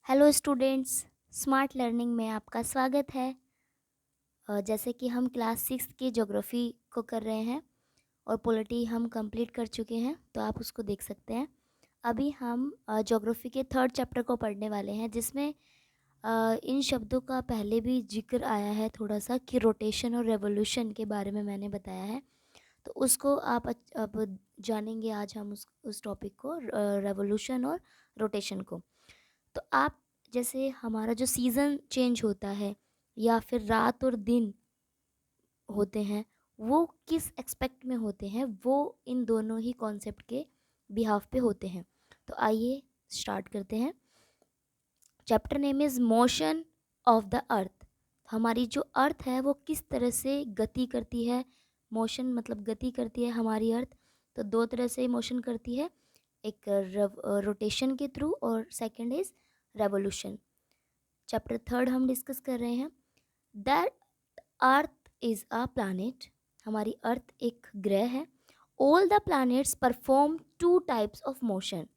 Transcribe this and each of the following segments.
Hello students, smart learning में आपका स्वागत है। जैसे कि हम क्लास सिक्स की ज्योग्राफी को कर रहे हैं और पॉलिटी हम कंप्लीट कर चुके हैं, तो आप उसको देख सकते हैं। अभी हम ज्योग्राफी के थर्ड चैप्टर को पढ़ने वाले हैं, जिसमें इन शब्दों का पहले भी जिक्र आया है थोड़ा सा कि रोटेशन और रेवोल्यूशन के बारे में मैंने बताया है। तो उसको आप अब जानेंगे। आज हम उस टॉपिक को, रेवोल्यूशन और रोटेशन को। तो आप, जैसे हमारा जो सीज़न चेंज होता है या फिर रात और दिन होते हैं, वो किस एक्सपेक्ट में होते हैं, वो इन दोनों ही कॉन्सेप्ट के बिहाफ पे होते हैं। तो आइए स्टार्ट करते हैं। Chapter name is motion of the अर्थ। हमारी जो अर्थ है वो किस तरह से गति करती है। मोशन मतलब गति करती है हमारी अर्थ। तो दो तरह से मोशन करती है, एक रोटेशन के थ्रू और second is revolution. Chapter third हम डिस्कस कर रहे हैं। That earth is a planet. हमारी अर्थ एक ग्रह है। All the planets perform two types of motion.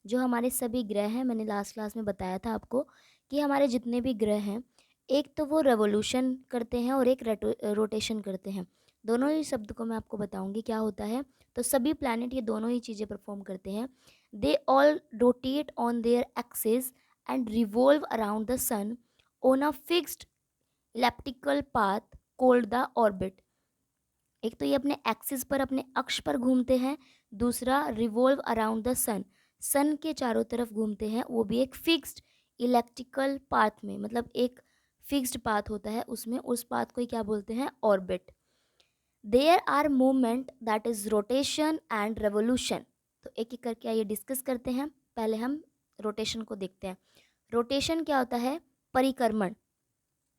जो हमारे सभी ग्रह हैं, मैंने लास्ट क्लास में बताया था आपको कि हमारे जितने भी ग्रह हैं, एक तो वो रेवोल्यूशन करते हैं और एक रोटेशन करते हैं। दोनों ही शब्द को मैं आपको बताऊंगी क्या होता है। तो सभी प्लैनेट ये दोनों ही चीज़ें परफॉर्म करते हैं। They all rotate on their axis and revolve around the sun on a fixed elliptical path called the orbit. एक तो ये अपने एक्सिस पर, अपने अक्ष पर घूमते हैं। दूसरा, रिवॉल्व अराउंड द सन, सन के चारों तरफ घूमते हैं, वो भी एक फिक्स्ड इलेक्ट्रिकल पाथ में। मतलब एक फिक्स्ड पाथ होता है उसमें, उस पाथ को ही क्या बोलते हैं? Orbit. There are movement that is rotation and revolution. तो एक एक करके आइए डिस्कस करते हैं। पहले हम रोटेशन को देखते हैं। रोटेशन क्या होता है? परिक्रमण।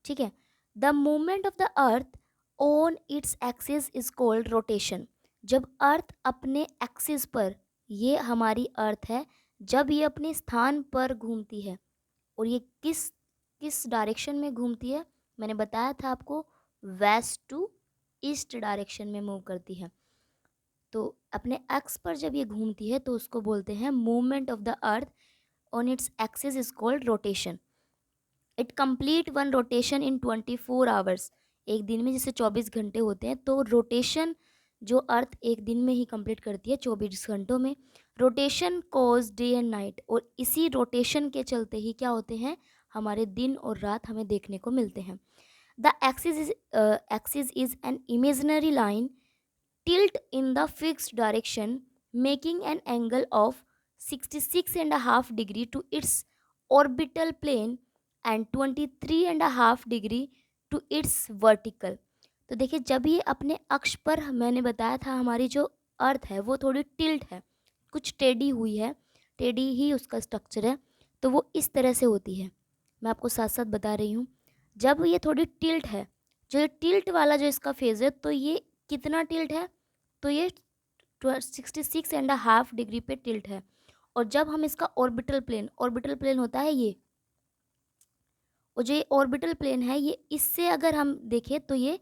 ठीक है। The movement of the earth on its axis is called rotation. जब अर्थ अपने एक्सिस पर, ये हमारी अर्थ है, जब ये अपने स्थान पर घूमती है, और ये किस किस डायरेक्शन में घूमती है, मैंने बताया था आपको, वेस्ट टू ईस्ट डायरेक्शन में मूव करती है। तो अपने एक्स पर जब ये घूमती है तो उसको बोलते हैं movement of the earth on its axis is called rotation. It complete one rotation in 24 hours. एक दिन में जैसे 24 घंटे होते हैं, तो रोटेशन जो अर्थ एक दिन में ही कंप्लीट करती है, 24 घंटों में। Rotation causes day and night, और इसी रोटेशन के चलते ही क्या होते हैं, हमारे दिन और रात हमें देखने को मिलते हैं। The axis is an imaginary line tilt in the fixed direction, making an angle of 66.5 degree to its orbital plane and 23.5 degree to its vertical। तो देखिए, जब ये अपने अक्ष पर, मैंने बताया था हमारी जो अर्थ है वो थोड़ी टिल्ट है, कुछ टेढ़ी हुई है, टेढ़ी ही उसका स्ट्रक्चर है, तो वो इस तरह से होती है। मैं आपको साथ साथ बता रही हूँ। जब ये थोड़ी टिल्ट है, जो टिल्ट वाला जो इसका फेज है, तो ये कितना टिल्ट है? तो ये 66.5 डिग्री पे टिल्ट है। और जब हम इसका ऑर्बिटल प्लेन, ऑर्बिटल प्लेन होता है ये, और जो ये ऑर्बिटल प्लेन है, ये इससे अगर हम देखें तो ये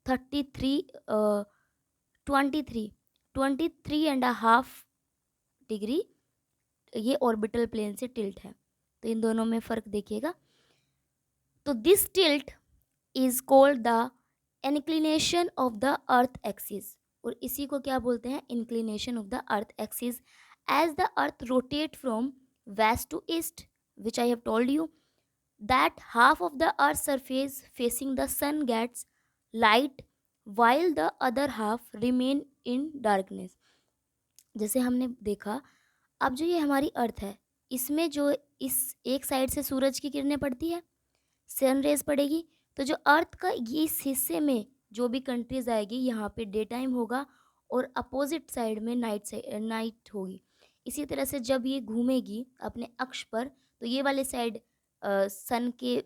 23.5 डिग्री ये ऑर्बिटल प्लेन से टिल्ट है। तो इन दोनों में फ़र्क देखिएगा। तो this tilt is called the inclination of the earth axis, और इसी को क्या बोलते हैं? Inclination of the earth axis. As the earth rotate from west to east, which I have told you, that half of the earth surface facing the sun gets light while the other half remain in darkness. जैसे हमने देखा, अब जो ये हमारी अर्थ है, इसमें जो इस एक साइड से सूरज की किरणें पड़ती है, सन रेज पड़ेगी, तो जो अर्थ का ये इस हिस्से में जो भी कंट्रीज आएगी, यहाँ पे डे टाइम होगा और अपोजिट साइड में नाइट होगी। इसी तरह से जब ये घूमेगी अपने अक्ष पर, तो ये वाले साइड सन के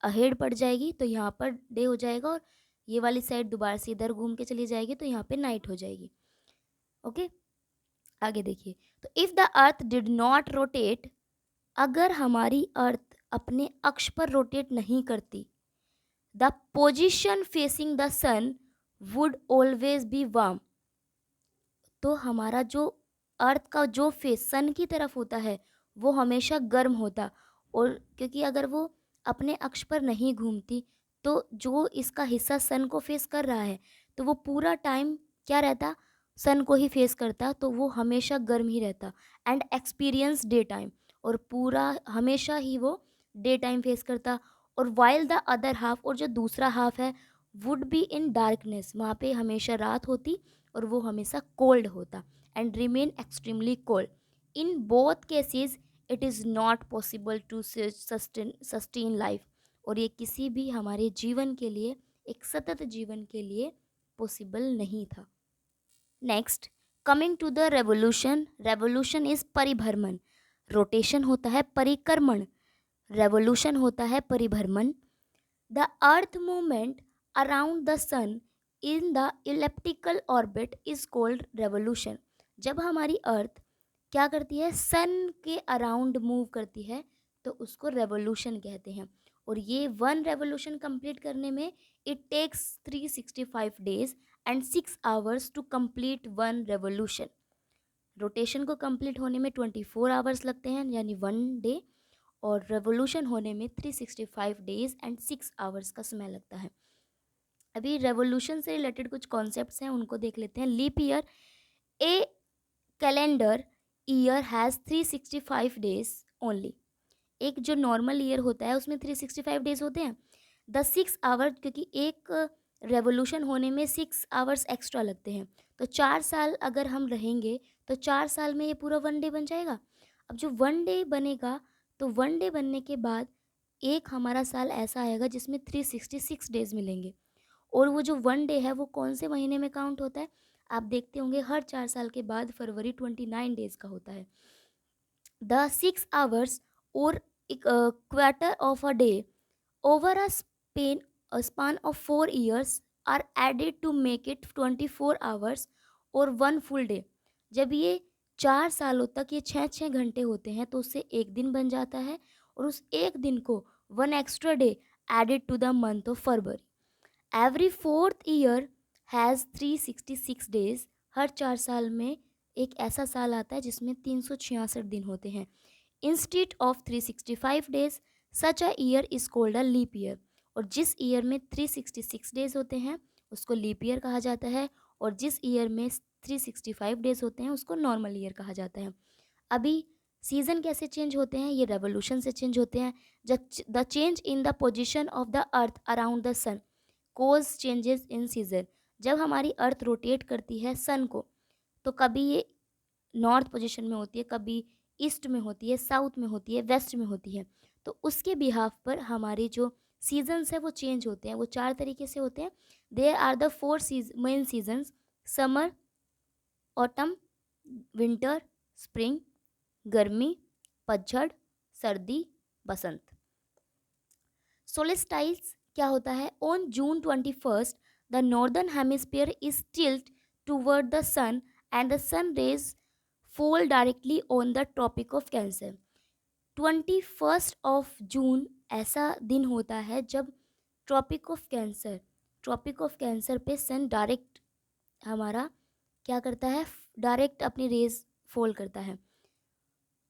अहेड पड़ जाएगी, तो यहाँ पर डे हो जाएगा, और ये वाली साइड दोबारा से इधर घूम के चली जाएगी, तो यहाँ पे नाइट हो जाएगी। ओके, आगे देखिए। तो if the earth did not rotate, अगर हमारी अर्थ अपने अक्ष पर रोटेट नहीं करती, the position facing the sun would always be warm. तो हमारा जो अर्थ का जो फेस सन की तरफ होता है, वो हमेशा गर्म होता, और क्योंकि अगर वो अपने अक्ष पर नहीं घूमती तो जो इसका हिस्सा सन को फेस कर रहा है तो वो पूरा टाइम क्या रहता, सन को ही फेस करता, तो वो हमेशा गर्म ही रहता एंड एक्सपीरियंस डे टाइम, और पूरा हमेशा ही वो डे टाइम फेस करता। और वाइल द अदर हाफ, और जो दूसरा हाफ है, वुड बी इन डार्कनेस, वहाँ पे हमेशा रात होती और वो हमेशा कोल्ड होता and remain extremely cold. In both cases it is not possible to sustain life, और ये किसी भी हमारे जीवन के लिए, एक सतत जीवन के लिए पॉसिबल नहीं था। Next, coming to the revolution, revolution is परिभ्रमण, रोटेशन होता है परिक्रमण, रेवोल्यूशन होता है परिभ्रमण। The earth movement around the sun in the elliptical orbit is called revolution. जब हमारी अर्थ क्या करती है, सन के अराउंड मूव करती है तो उसको रेवोल्यूशन कहते हैं। और ये वन रेवोल्यूशन कंप्लीट करने में it takes 365 days and 6 hours to complete one revolution. Rotation को कंप्लीट होने में 24 आवर्स लगते हैं यानी 1 डे, और रेवोल्यूशन होने में 365 डेज एंड 6 आवर्स का समय लगता है। अभी रेवोल्यूशन से रिलेटेड कुछ कॉन्सेप्ट्स हैं, उनको देख लेते हैं। Leap year, a calendar year has 365 days only. एक जो नॉर्मल ईयर होता है उसमें 365 डेज होते हैं। द 6 आवर, क्योंकि एक रेवोल्यूशन होने में 6 आवर्स एक्स्ट्रा लगते हैं, तो 4 साल अगर हम रहेंगे तो 4 साल में ये पूरा 1 डे बन जाएगा। अब जो 1 डे बनेगा, तो 1 डे बनने के बाद एक हमारा साल ऐसा आएगा जिसमें 366 डेज मिलेंगे। और वो जो 1 डे है वो कौन से महीने में काउंट होता है, आप देखते होंगे हर 4 साल के बाद फरवरी 29 डेज का होता है। द 6 आवर्स और quarter of a day over a span of 4 years are added to make it 24 hours और 1 full day। जब ये 4 सालों तक ये 6 घंटे होते हैं तो उससे एक दिन बन जाता है, और उस एक दिन को 1 extra day added to the month of February। Every 4th year has 366 days. हर 4 साल में एक ऐसा साल आता है जिसमें 366 दिन होते हैं। Instead of 365 days such a year is called a leap year. और जिस ईयर में 366 डेज होते हैं उसको लीप ईयर कहा जाता है, और जिस ईयर में 365 डेज होते हैं उसको नॉर्मल ईयर कहा जाता है। अभी सीज़न कैसे चेंज होते हैं, ये रेवोल्यूशन से चेंज होते हैं। The change in the position of the earth around the sun causes changes in season. जब हमारी अर्थ रोटेट करती है सन को, तो कभी ये नॉर्थ पोजीशन में होती है, कभी ईस्ट में होती है, साउथ में होती है, वेस्ट में होती है, तो उसके बिहाफ पर हमारे जो सीजन्स है वो चेंज होते हैं। वो 4 तरीके से होते हैं। There are the 4 main seasons, summer, autumn, winter, spring, गर्मी, पतझड़, सर्दी, बसंत। सोलिस्टाइल्स क्या होता है, on June 21 the northern hemisphere is tilt toward the sun and the sun rays fall directly on the tropic of cancer. 21 जून ऐसा दिन होता है जब ट्रॉपिक ऑफ कैंसर पे सन डायरेक्ट हमारा क्या करता है, डायरेक्ट अपनी रेज फॉल करता है।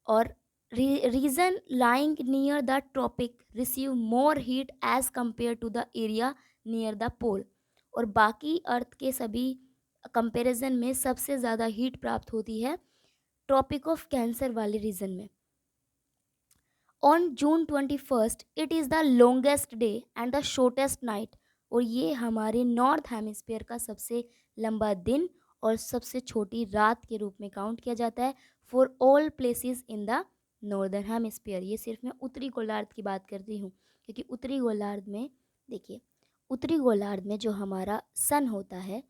और region lying near the tropic receive more heat as compare to the area near the pole. और बाकी अर्थ के सभी कंपैरिजन में सबसे ज़्यादा हीट प्राप्त होती है ट्रॉपिक ऑफ कैंसर वाले रीजन में। On June 21 it is the longest day and the shortest night. और ये हमारे नॉर्थ हेमिस्फीयर का सबसे लंबा दिन और सबसे छोटी रात के रूप में काउंट किया जाता है for all places in the northern hemisphere. ये सिर्फ मैं उत्तरी गोलार्ध की बात कर रही हूँ, क्योंकि उत्तरी गोलार्ध में देखिए, उत्तरी गोलार्ध में जो हमारा सन होता है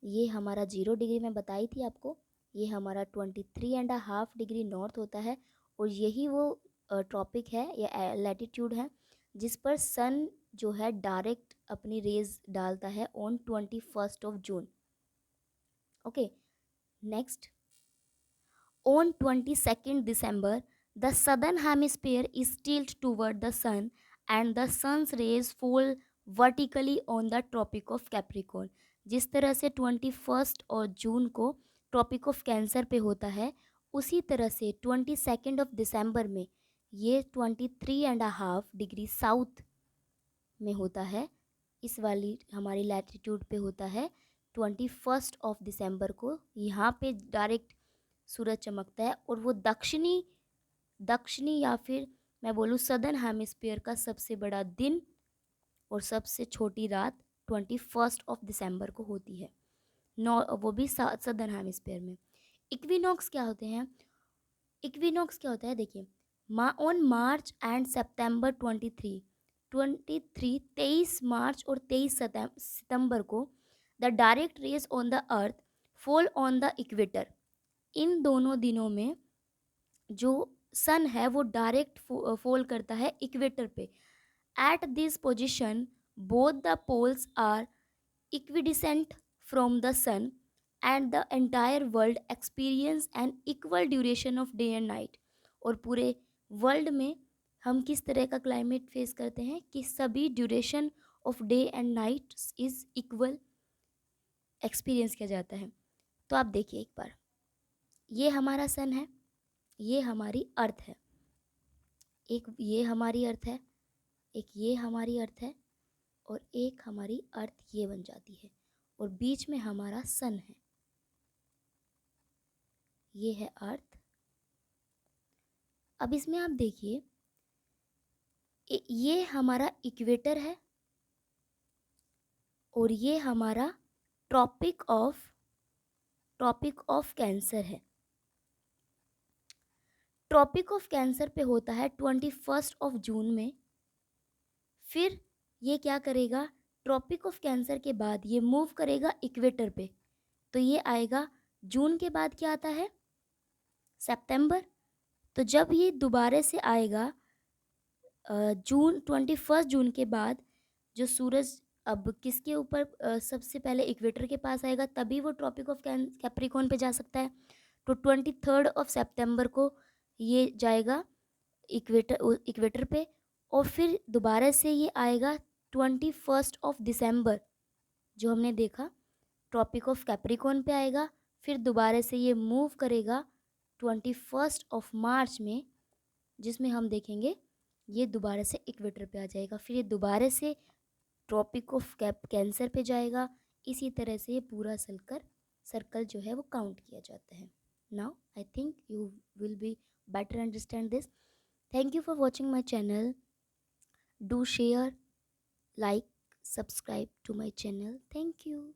ये हमारा 0 डिग्री में बताई थी आपको, ये हमारा 23.5 डिग्री नॉर्थ होता है, और यही वो ट्रॉपिक है या लैटिट्यूड है जिस पर सन जो है डायरेक्ट अपनी रेज डालता है on 21 June. Okay, next, on 22 December the southern hemisphere is tilt toward the sun and the sun's rays fall vertically on the tropic of capricorn. जिस तरह से 21 और जून को ट्रॉपिक ऑफ कैंसर पे होता है, उसी तरह से 22 December में ये 23.5 डिग्री साउथ में होता है। इस वाली हमारी लैटिट्यूड पे होता है 21 दिसंबर को। यहाँ पे डायरेक्ट सूरज चमकता है और वो दक्षिणी या फिर मैं बोलूँ सदर्न हेमिस्फीयर का सबसे बड़ा दिन और सबसे छोटी रात 21 दिसंबर को होती है। वो भी सदर्न हेमिस्फीयर में। इक्विनॉक्स क्या होते हैं? इक्विनॉक्स क्या होता है देखिए, ऑन मार्च एंड सितंबर 23 मार्च और 23 सितंबर को the direct rays on the earth fall on the equator. इन दोनों दिनों में जो सन है वो डायरेक्ट फॉल करता है इक्वेटर पे। At this position both the poles are equidistant from the sun and the entire world experience an equal duration of day and night. और पूरे वर्ल्ड में हम किस तरह का क्लाइमेट फेस करते हैं कि सभी duration of day and night is equal experience किया जाता है। तो आप देखिए एक बार, ये हमारा सन है, ये हमारी अर्थ है, एक ये हमारी अर्थ है, एक ये हमारी अर्थ है और एक हमारी अर्थ ये बन जाती है और बीच में हमारा सन है। ये है अर्थ। अब इसमें आप देखिए, ये हमारा इक्वेटर है और ये हमारा ट्रॉपिक ऑफ कैंसर है। ट्रॉपिक ऑफ कैंसर पे होता है 21 जून में। फिर ये क्या करेगा, ट्रॉपिक ऑफ कैंसर के बाद ये मूव करेगा इक्वेटर पे, तो ये आएगा जून के बाद क्या आता है, सितंबर। तो जब ये दोबारा से आएगा 21 जून के बाद, जो सूरज अब किसके ऊपर सबसे पहले इक्वेटर के पास आएगा, तभी वो ट्रॉपिक ऑफ कैप्रिकॉर्न पे जा सकता है। तो 23 सितंबर को ये जाएगा इक्वेटर पे और फिर दोबारा से ये आएगा 21 दिसंबर, जो हमने देखा ट्रॉपिक ऑफ कैप्रिकॉर्न पे आएगा। फिर दोबारा से ये मूव करेगा 21 मार्च में, जिसमें हम देखेंगे ये दोबारा से इक्वेटर पे आ जाएगा। फिर ये दोबारा से ट्रॉपिक ऑफ कैंसर पे जाएगा। इसी तरह से ये पूरा सर्कल जो है वो काउंट किया जाता है। Now I think you will be better understand this. Thank you for watching my channel. Do share, like, subscribe to my channel. Thank you.